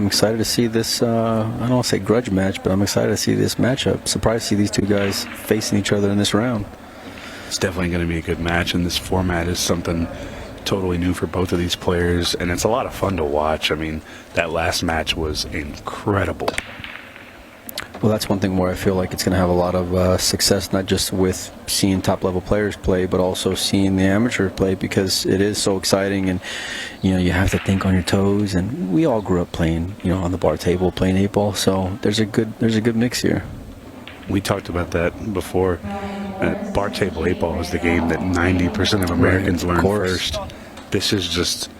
I'm excited to see this, I don't want to say grudge match, but I'm excited to see this matchup. Surprised to see these two guys facing each other in this round. It's definitely going to be a good match, and this format is something totally new for both of these players, and it's a lot of fun to watch. I mean, that last match was incredible. Well, that's one thing where I feel like it's going to have a lot of success, not just with seeing top-level players play, but also seeing the amateur play, because it is so exciting, and you have to think on your toes. And we all grew up playing, on the bar table, playing 8-ball. So there's a good mix here. We talked about that before. Bar table 8-ball is the game that 90% of Americans learn first. This is just,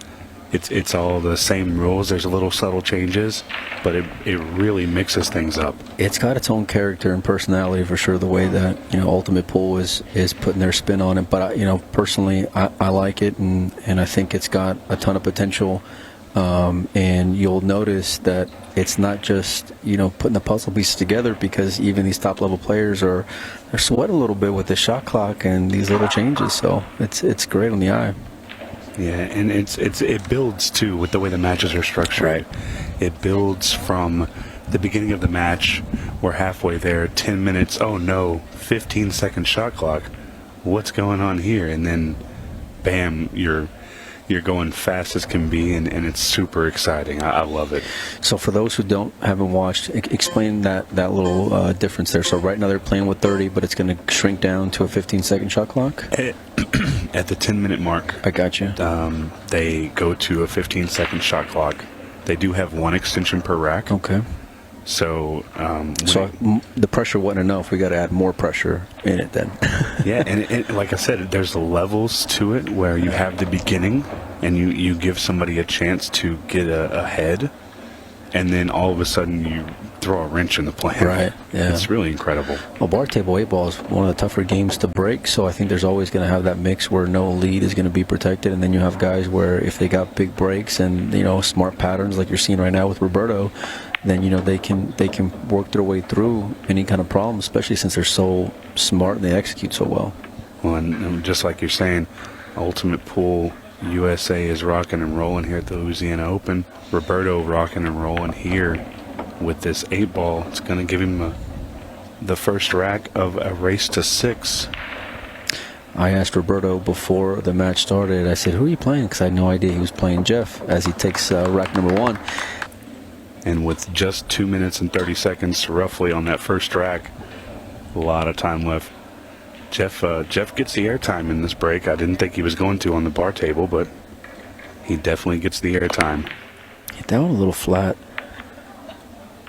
it's all the same rules. There's a little subtle changes, but it really mixes things up. It's got its own character and personality for sure, the way that Ultimate Pool is putting their spin on it. But personally, I like it, and I think it's got a ton of potential. And you'll notice that it's not just putting the puzzle pieces together, because even these top level players are sweating a little bit with the shot clock and these little changes. So it's great on the eye. Yeah, and it builds too with the way the matches are structured. Right. It builds from the beginning of the match. We're halfway there, 10 minutes. Oh no, 15-second shot clock. What's going on here? And then, bam, you're going fast as can be, and it's super exciting. I love it. So for those who haven't watched, explain that little difference there. So right now they're playing with 30, but it's going to shrink down to a 15-second shot clock? At the 10-minute mark. I got you. They go to a 15-second shot clock. They do have one extension per rack. Okay. So the pressure wasn't enough. We got to add more pressure in it then. Yeah, and like I said, there's levels to it where you have the beginning, and you give somebody a chance to get ahead, and then all of a sudden you throw a wrench in the plan. Right, yeah. It's really incredible. Well, bar table 8-ball is one of the tougher games to break, so I think there's always going to have that mix where no lead is going to be protected, and then you have guys where if they got big breaks and smart patterns like you're seeing right now with Roberto, then they can work their way through any kind of problem, especially since they're so smart and they execute so well. Well, and just like you're saying, Ultimate Pool USA is rocking and rolling here at the Louisiana Open. Roberto rocking and rolling here with this 8-ball. It's going to give him the first rack of a race to 6. I asked Roberto before the match started, I said, who are you playing? Because I had no idea he was playing Jeff as he takes rack number 1. And with just 2 minutes and 30 seconds roughly on that first rack, a lot of time left. Jeff gets the airtime in this break. I didn't think he was going to on the bar table, but he definitely gets the airtime. Hit that one a little flat.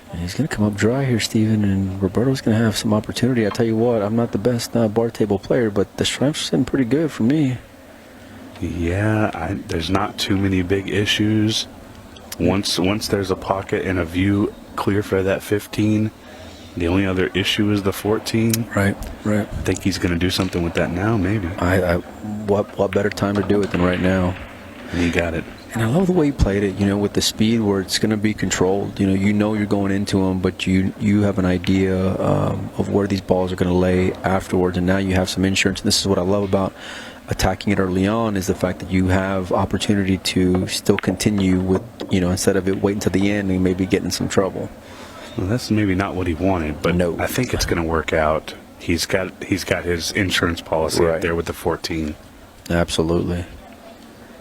And he's going to come up dry here, Steven, and Roberto's going to have some opportunity. I tell you what, I'm not the best bar table player, but the stripes are sitting pretty good for me. Yeah, there's not too many big issues. Once there's a pocket and a view clear for that 15, the only other issue is the 14. Right. I think he's going to do something with that now, maybe. What better time to do it than right now? And he got it. And I love the way he played it, with the speed where it's going to be controlled. You're going into them, but you have an idea of where these balls are going to lay afterwards, and now you have some insurance. And this is what I love about attacking it early on, is the fact that you have opportunity to still continue with, instead of it waiting to the end and maybe get in some trouble. Well, that's maybe not what he wanted, but no. I think it's going to work out. He's got his insurance policy right there with the 14. Absolutely.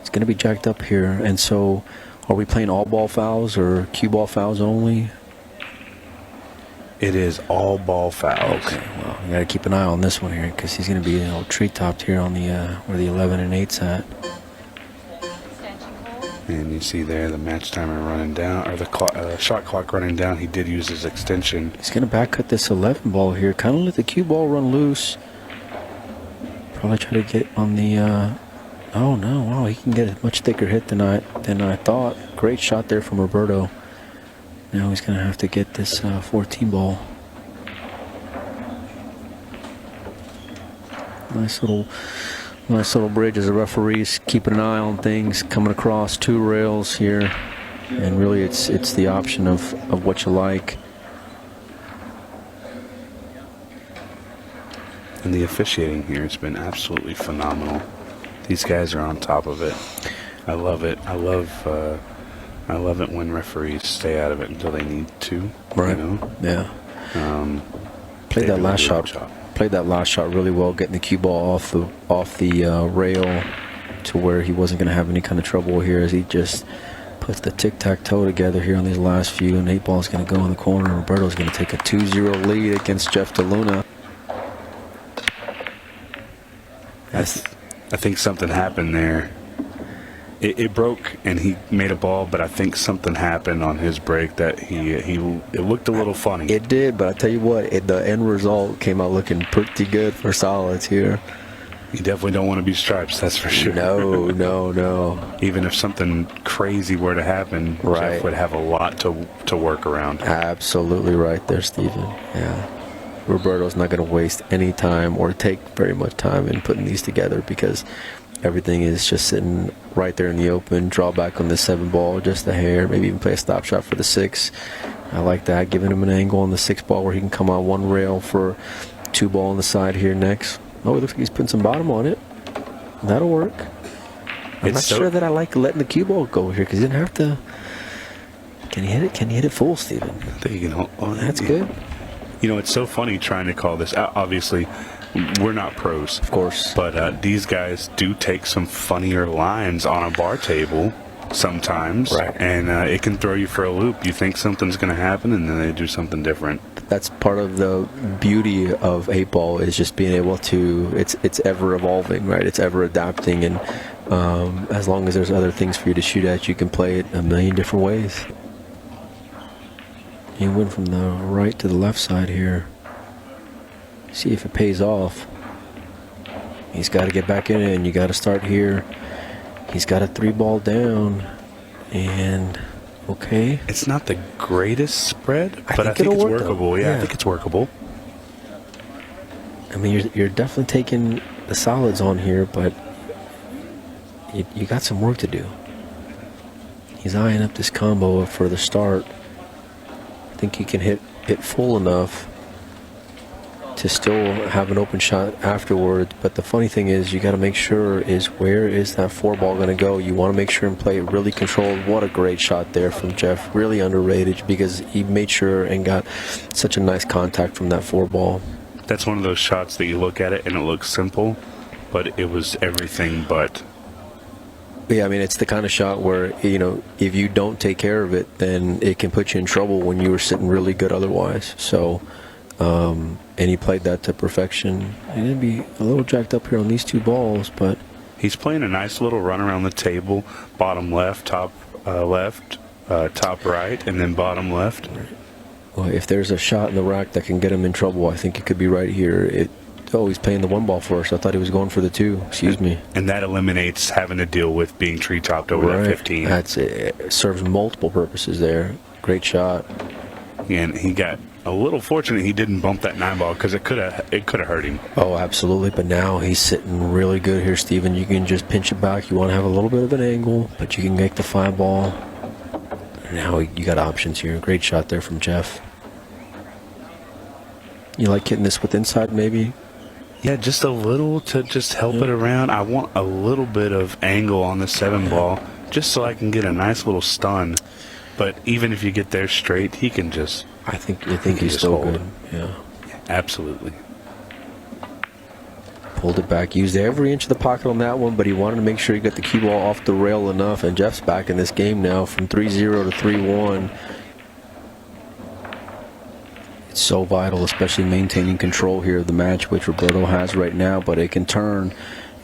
It's going to be jacked up here. And so, are we playing all ball fouls or cue ball fouls only? It is all ball fouls. Okay, well, you got to keep an eye on this one here, because he's going to be tree-topped here on the where the 11 and 8's at. And you see there the match timer running down, or the shot clock running down. He did use his extension. He's going to back cut this 11 ball here. Kind of let the cue ball run loose. Probably try to get on the. Oh no! Wow, he can get a much thicker hit than I thought. Great shot there from Roberto. Now he's going to have to get this 14 ball. Nice little bridge as the referee's keeping an eye on things, coming across 2 rails here, and really it's the option of what you like. And the officiating here has been absolutely phenomenal. These guys are on top of it. I love it. I love I love it when referees stay out of it until they need to. Right. You know? Yeah. Played that last shot. Played that last shot really well, getting the cue ball off the rail to where he wasn't going to have any kind of trouble here as he just puts the tic-tac-toe together here on these last few, and 8-ball's going to go in the corner. Roberto's going to take a 2-0 lead against Jeff DeLuna. I think something happened there. It broke and he made a ball, but I think something happened on his break that it looked a little funny. It did, but I tell you what, the end result came out looking pretty good for solids here. You definitely don't want to be stripes, that's for sure. No. Even if something crazy were to happen, right. Jeff would have a lot to work around. Absolutely right there, Stephen. Yeah. Roberto's not going to waste any time or take very much time in putting these together because everything is just sitting right there in the open. Draw back on the 7-ball, just a hair. Maybe even play a stop shot for the 6. I like that. Giving him an angle on the 6-ball where he can come on one rail for 2-ball on the side here next. Oh, it looks like he's putting some bottom on it. That'll work. I'm not sure that I like letting the cue ball go here because he didn't have to. Can he hit it? Can he hit it full, Stephen? I think you can hold on. That's good. You know, it's so funny trying to call this. Obviously, we're not pros. Of course. But these guys do take some funnier lines on a bar table sometimes. Right. And it can throw you for a loop. You think something's going to happen, and then they do something different. That's part of the beauty of 8-ball is just being able to, it's ever evolving, right? It's ever adapting, and as long as there's other things for you to shoot at, you can play it a million different ways. He went from the right to the left side here. See if it pays off. He's got to get back in it, and you got to start here. He's got a 3-ball down, and okay. It's not the greatest spread, but I think it's workable. Yeah, I think it's workable. I mean, you're definitely taking the solids on here, but you got some work to do. He's eyeing up this combo for the start. I think he can hit it full enough to still have an open shot afterwards. But the funny thing is, you got to make sure is where is that 4-ball going to go. You want to make sure and play it really controlled. What a great shot there from Jeff. Really underrated because he made sure and got such a nice contact from that 4-ball. That's one of those shots that you look at it and it looks simple, but it was everything but. Yeah, I mean, it's the kind of shot where, you know, if you don't take care of it, then it can put you in trouble when you were sitting really good otherwise. So, and he played that to perfection. He's going to be a little jacked up here on these 2 balls, but he's playing a nice little run around the table, bottom left, top right, and then bottom left. Well, if there's a shot in the rack that can get him in trouble, I think it could be right here. He's playing the 1-ball first. I thought he was going for the 2. Excuse me. And that eliminates having to deal with being tree-topped over that 15. It serves multiple purposes there. Great shot. And he got a little fortunate he didn't bump that 9-ball because it could have hurt him. Oh, absolutely. But now he's sitting really good here, Steven. You can just pinch it back. You want to have a little bit of an angle, but you can make the 5-ball. Now you got options here. Great shot there from Jeff. You like hitting this with inside maybe? Yeah, just a little to just help it around. I want a little bit of angle on the 7-ball just so I can get a nice little stun. But even if you get there straight, he can just. I think he's still good. Yeah, absolutely. Pulled it back, used every inch of the pocket on that one, but he wanted to make sure he got the cue ball off the rail enough. And Jeff's back in this game now from 3-0 to 3-1. It's so vital, especially maintaining control here of the match, which Roberto has right now, but it can turn.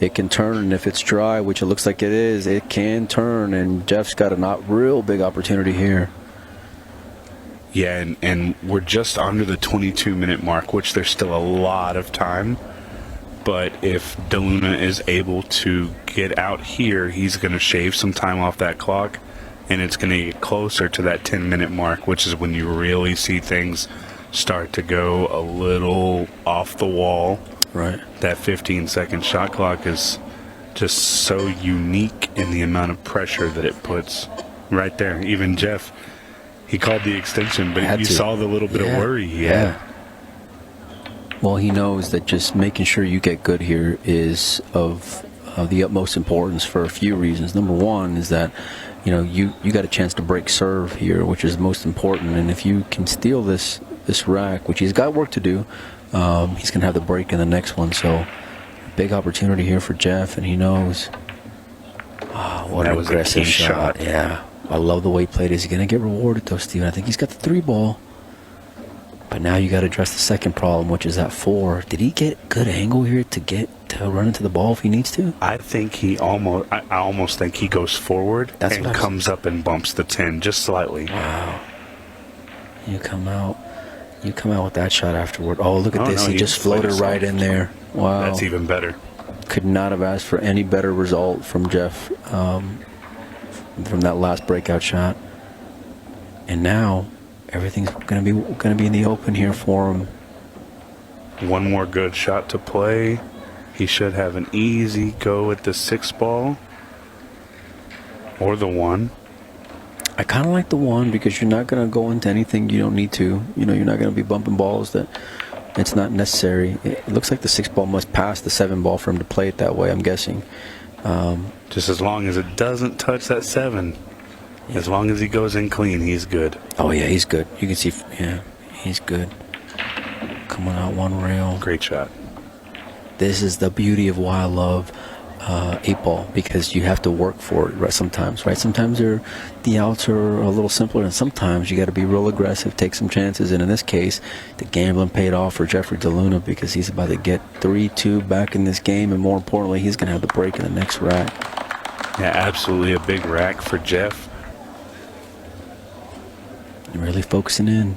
It can turn, and if it's dry, which it looks like it is, it can turn, and Jeff's got a real big opportunity here. Yeah, and we're just under the 22-minute mark, which there's still a lot of time. But if DeLuna is able to get out here, he's going to shave some time off that clock, and it's going to get closer to that 10-minute mark, which is when you really see things start to go a little off the wall. Right. That 15-second shot clock is just so unique in the amount of pressure that it puts right there. Even Jeff, he called the extension, but you saw the little bit of worry he had. Well, he knows that just making sure you get good here is of of the utmost importance for a few reasons. Number one is that, you got a chance to break serve here, which is most important. And if you can steal this rack, which he's got work to do, he's going to have the break in the next one. So big opportunity here for Jeff, and he knows. What an aggressive shot. Yeah. I love the way he played. Is he going to get rewarded, though, Steven? I think he's got the 3 ball. But now you got to address the second problem, which is that 4. Did he get good angle here to run into the ball if he needs to? I think I almost think he goes forward and comes up and bumps the 10 just slightly. Wow. You come out with that shot afterward. Oh, look at this. No, he just floated right in there. Wow. That's even better. Could not have asked for any better result from Jeff from that last breakout shot. And now everything's going to be in the open here for him. One more good shot to play. He should have an easy go at the 6 ball or the 1. I kind of like the 1 because you're not going to go into anything you don't need to. You're not going to be bumping balls that it's not necessary. It looks like the 6 ball must pass the 7 ball for him to play it that way, I'm guessing. Just as long as it doesn't touch that 7. Yeah. As long as he goes in clean, he's good. Oh, yeah, he's good. You can see, he's good. Coming out 1 rail. Great shot. This is the beauty of why I love 8 ball, because you have to work for it sometimes, right? Sometimes the outs are a little simpler, and sometimes you got to be real aggressive, take some chances. And in this case, the gambling paid off for Jeffrey DeLuna because he's about to get 3-2 back in this game, and more importantly, he's going to have the break in the next rack. Yeah, absolutely a big rack for Jeff. Really focusing in.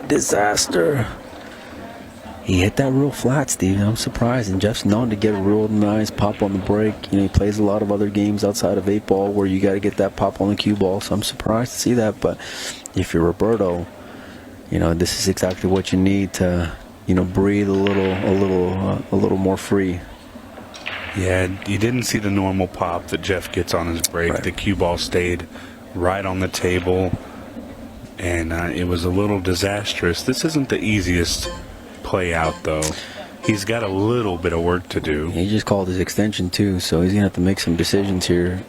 Disaster. He hit that real flat, Steven. I'm surprised. And Jeff's known to get a real nice pop on the break. He plays a lot of other games outside of 8 ball where you got to get that pop on the cue ball. So I'm surprised to see that. But if you're Roberto, this is exactly what you need to, breathe a little more free. Yeah, you didn't see the normal pop that Jeff gets on his break. Right. The cue ball stayed right on the table, and it was a little disastrous. This isn't the easiest play out, though. He's got a little bit of work to do. He just called his extension, too, so he's going to have to make some decisions here.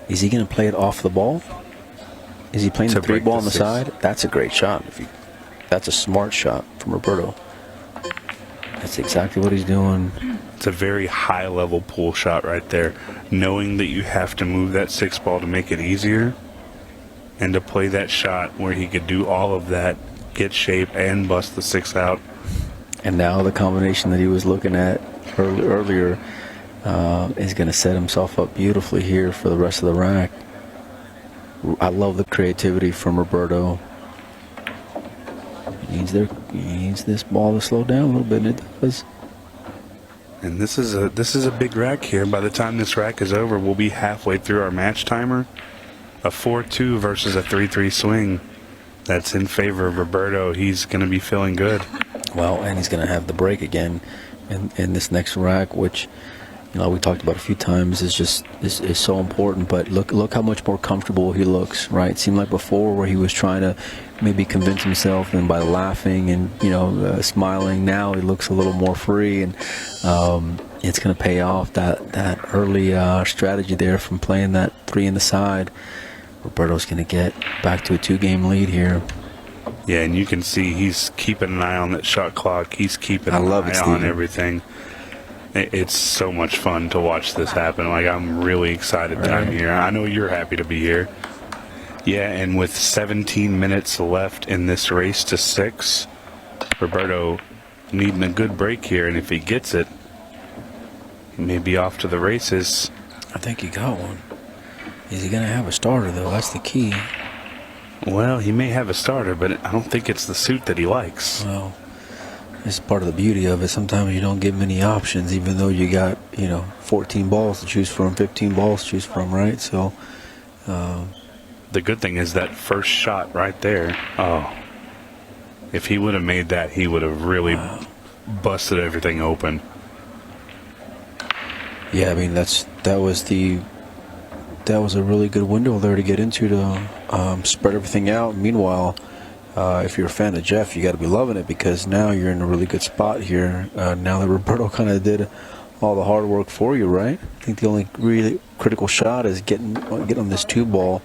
Is he going to play it off the ball? Is he playing the 3 ball on the side? That's a great shot. That's a smart shot from Roberto. That's exactly what he's doing. It's a very high-level pull shot right there. Knowing that you have to move that 6 ball to make it easier, and to play that shot where he could do all of that, get shape, and bust the 6 out. And now the combination that he was looking at earlier is going to set himself up beautifully here for the rest of the rack. I love the creativity from Roberto. He needs this ball to slow down a little bit, and it does. And this is a big rack here. By the time this rack is over, we'll be halfway through our match timer. A 4-2 versus a 3-3 swing. That's in favor of Roberto. He's going to be feeling good. Well, and he's going to have the break again in this next rack, which we talked about a few times, is so important. But look how much more comfortable he looks, right? It seemed like before where he was trying to maybe convince himself, and by laughing and smiling, now he looks a little more free, and it's going to pay off that early strategy there from playing that 3 in the side. Roberto's going to get back to a 2-game lead here. Yeah, and you can see he's keeping an eye on that shot clock. He's keeping an eye on everything. It's so much fun to watch this happen. I'm really excited that I'm here. I know you're happy to be here. Yeah, and with 17 minutes left in this race to 6, Roberto needing a good break here, and if he gets it, he may be off to the races. I think he got one. Is he going to have a starter, though? That's the key. Well, he may have a starter, but I don't think it's the suit that he likes. Well, it's part of the beauty of it. Sometimes you don't get many options, even though you got, 14 balls to choose from, 15 balls to choose from, right? So, the good thing is that first shot right there. Oh, if he would have made that, he would have really busted everything open. Yeah, I mean that was a really good window there to get into to spread everything out. Meanwhile, if you're a fan of Jeff, you got to be loving it, because now you're in a really good spot here. Now that Roberto kind of did all the hard work for you, right? I think the only really critical shot is getting on this 2-ball,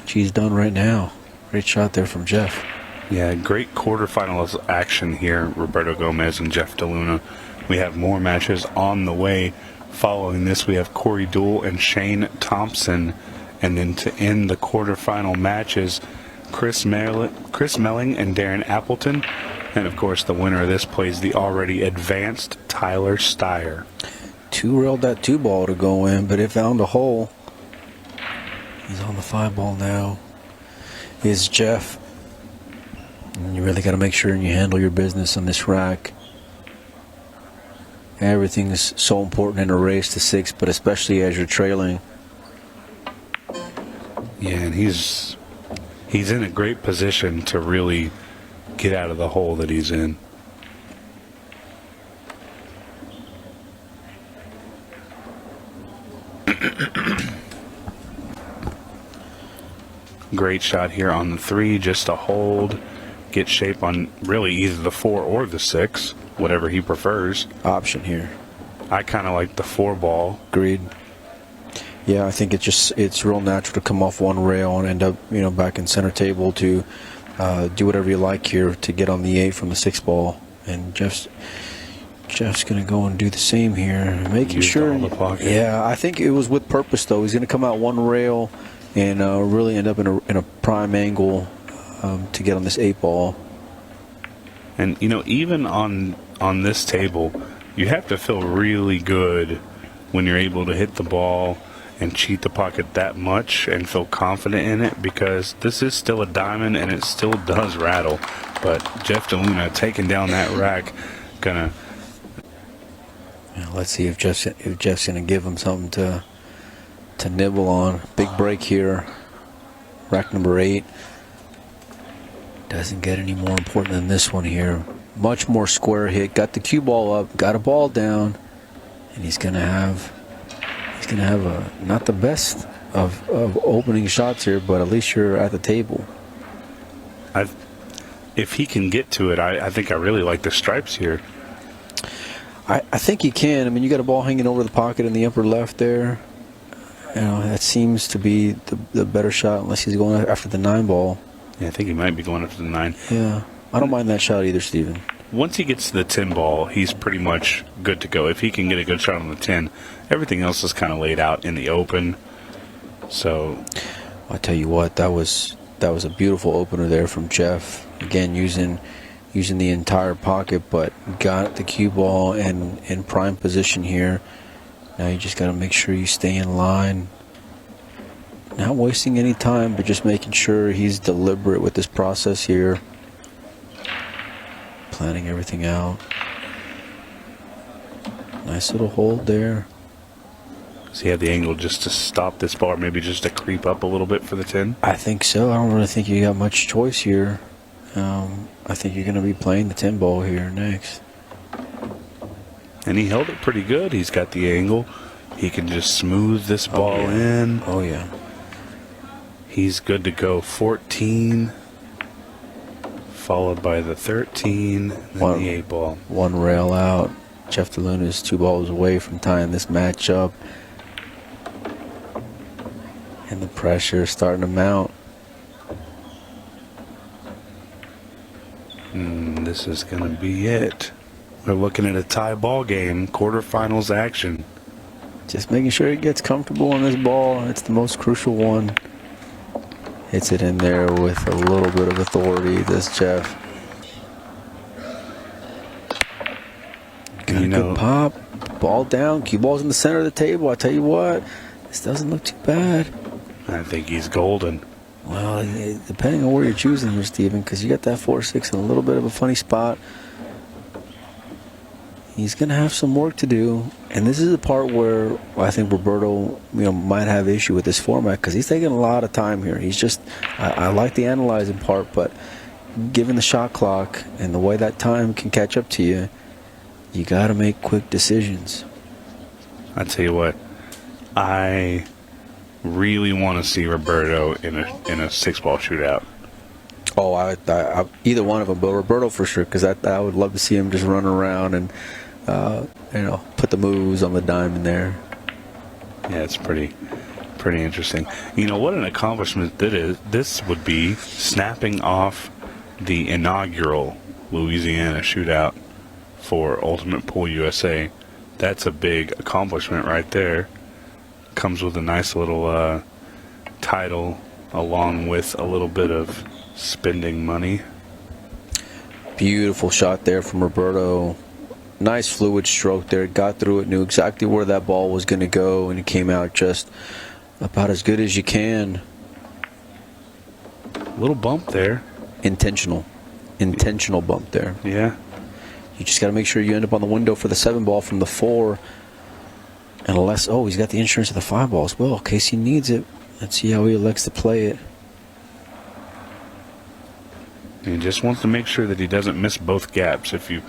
which he's done right now. Great shot there from Jeff. Yeah, great quarterfinals action here, Roberto Gomez and Jeff DeLuna. We have more matches on the way. Following this, we have Corey Deuel and Shane Thompson. And then to end the quarterfinal matches, Chris Melling and Darren Appleton. And, of course, the winner of this plays the already advanced Tyler Steyer. Two-railed that 2-ball to go in, but it found a hole. He's on the 5-ball now. Is Jeff. And you really got to make sure you handle your business on this rack. Everything is so important in a race to 6, but especially as you're trailing. Yeah, and he's in a great position to really get out of the hole that he's in. Great shot here on the 3, just to hold, get shape on really either the 4 or the 6, whatever he prefers. Option here. I kind of like the 4-ball. Agreed. Yeah, I think it's real natural to come off one rail and end up, back in center table to do whatever you like here to get on the 8 from the 6-ball. And Jeff's going to go and do the same here, making sure. Yeah, I think it was with purpose, though. He's going to come out one rail and really end up in a prime angle to get on this 8-ball. And, even on this table, you have to feel really good when you're able to hit the ball and cheat the pocket that much and feel confident in it, because this is still a diamond and it still does rattle. But Jeff DeLuna taking down that rack, gonna. Let's see if Jeff's gonna give him something to nibble on. Big break here. Rack number 8 doesn't get any more important than this one here. Much more square hit. Got the cue ball up. Got a ball down, and he's gonna have a not the best of opening shots here, but at least you're at the table. If he can get to it, I think I really like the stripes here. I think you can. I mean, you got a ball hanging over the pocket in the upper left there. That seems to be the better shot, unless he's going after the 9-ball. Yeah, I think he might be going after the 9. Yeah, I don't mind that shot either, Steven. Once he gets to the 10-ball, he's pretty much good to go. If he can get a good shot on the 10, everything else is kind of laid out in the open. So, I tell you what, that was a beautiful opener there from Jeff. Again, using the entire pocket, but got the cue ball and in prime position here. Now you just got to make sure you stay in line. Not wasting any time, but just making sure he's deliberate with this process here. Planning everything out. Nice little hold there. Does he have the angle just to stop this ball, or maybe just to creep up a little bit for the 10? I think so. I don't really think you got much choice here. I think you're going to be playing the 10-ball here next. And he held it pretty good. He's got the angle. He can just smooth this ball in. Oh, yeah. He's good to go. 14, followed by the 13, then the 8-ball. One rail out. Jeff DeLuna is 2 balls away from tying this match up. And the pressure is starting to mount. This is going to be it. We're looking at a tie ball game, quarterfinals action. Just making sure he gets comfortable on this ball. It's the most crucial one. Hits it in there with a little bit of authority, this Jeff. Got a good pop. Ball down. Cue ball's in the center of the table. I tell you what, this doesn't look too bad. I think he's golden. Well, depending on where you're choosing here, Steven, because you got that 4-6 in a little bit of a funny spot. He's going to have some work to do, and this is the part where I think Roberto, might have issue with this format, because he's taking a lot of time here. He's just, I like the analyzing part, but given the shot clock and the way that time can catch up to you, you got to make quick decisions. I tell you what, I really want to see Roberto in a 6-ball shootout. Oh, either one of them, but Roberto for sure, because I would love to see him just run around and put the moves on the dime in there. Yeah, it's pretty interesting. You know what an accomplishment this would be, snapping off the inaugural Louisiana Shootout for Ultimate Pool USA. That's a big accomplishment right there. Comes with a nice little title along with a little bit of spending money. Beautiful shot there from Roberto. Nice fluid stroke there. Got through it, knew exactly where that ball was going to go, and it came out just about as good as you can. Little bump there. Intentional bump there. Yeah. You just got to make sure you end up on the window for the 7 ball from the 4. And unless, he's got the insurance of the 5 ball as well in case he needs it. Let's see how he elects to play it. He just wants to make sure that he doesn't miss both gaps. If you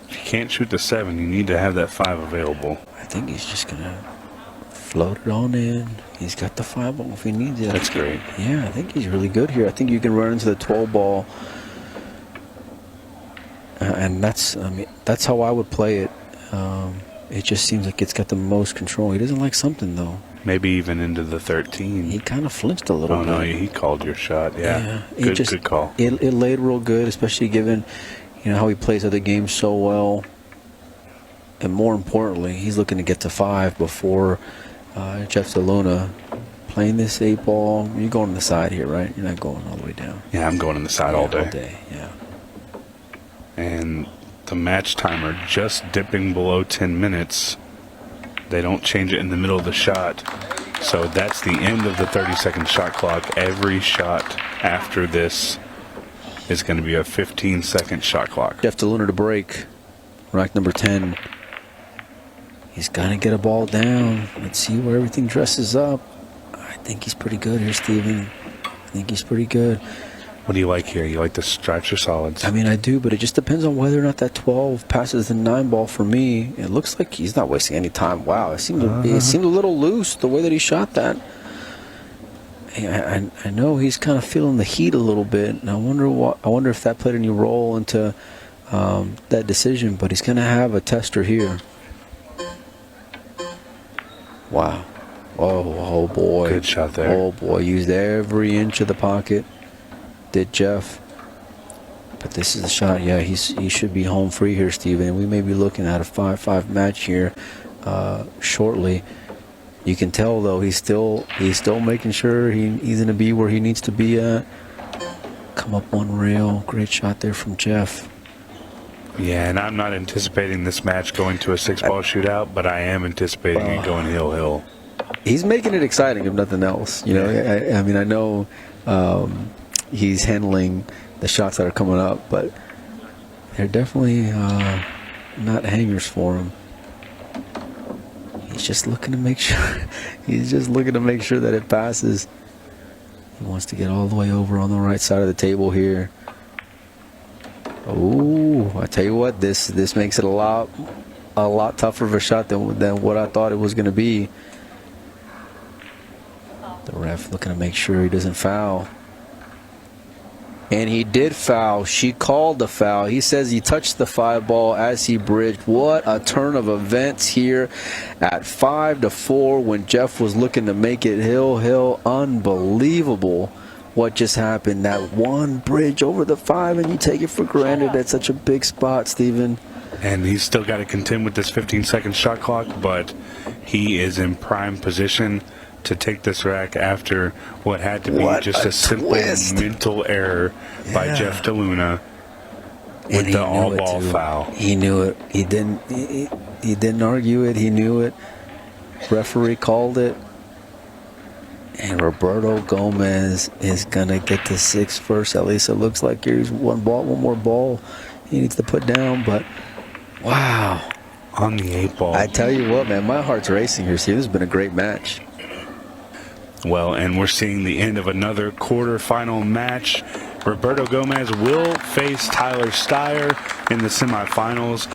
can't shoot the 7, you need to have that 5 available. I think he's just going to float it on in. He's got the 5 ball if he needs it. That's great. Yeah, I think he's really good here. I think you can run into the 12 ball. And that's how I would play it. It just seems like it's got the most control. He doesn't like something, though. Maybe even into the 13. He kind of flinched a little bit. Oh, no, he called your shot. Yeah. Good call. It laid real good, especially given how he plays other games so well. And more importantly, he's looking to get to 5 before Jeff DeLuna. Playing this 8 ball, you're going on the side here, right? You're not going all the way down. Yeah, I'm going on the side all day. All day, yeah. And the match timer just dipping below 10 minutes. They don't change it in the middle of the shot. So that's the end of the 30-second shot clock. Every shot after this is going to be a 15-second shot clock. Jeff DeLuna to break. Rack number 10. He's got to get a ball down. Let's see where everything dresses up. I think he's pretty good here, Steven. I think he's pretty good. What do you like here? You like the stripes or solids? I mean, I do, but it just depends on whether or not that 12 passes the 9 ball for me. It looks like he's not wasting any time. Wow, it seemed a little loose the way that he shot that. I know he's kind of feeling the heat a little bit, and I wonder if that played any role into that decision. But he's going to have a tester here. Wow. Oh boy. Good shot there. Oh boy, used every inch of the pocket. Did Jeff. But this is the shot. Yeah, he should be home free here, Steven. We may be looking at a 5-5 match here shortly. You can tell, though, he's still making sure he's going to be where he needs to be at. Come up one rail. Great shot there from Jeff. Yeah, and I'm not anticipating this match going to a 6-ball shootout, but I am anticipating it going hill. He's making it exciting, if nothing else. I mean, I know he's handling the shots that are coming up, but they're definitely not hangers for him. He's just looking to make sure. He's just looking to make sure that it passes. He wants to get all the way over on the right side of the table here. Oh, I tell you what, this makes it a lot tougher of a shot than what I thought it was going to be. The ref looking to make sure he doesn't foul. And he did foul. She called the foul. He says he touched the 5 ball as he bridged. What a turn of events here at 5-4 when Jeff was looking to make it hill. Unbelievable what just happened. That one bridge over the 5, and you take it for granted at such a big spot, Steven. And he's still got to contend with this 15-second shot clock, but he is in prime position to take this rack after what had to be just a simple mental error by Jeff DeLuna with the all-ball foul. He knew it. He didn't argue it. He knew it. Referee called it. And Roberto Gomez is going to get to 6 first. At least it looks like here's one more ball he needs to put down. But, wow. On the 8 ball. I tell you what, man, my heart's racing here. See, this has been a great match. Well, and we're seeing the end of another quarterfinal match. Roberto Gomez will face Tyler Steyer in the semifinals.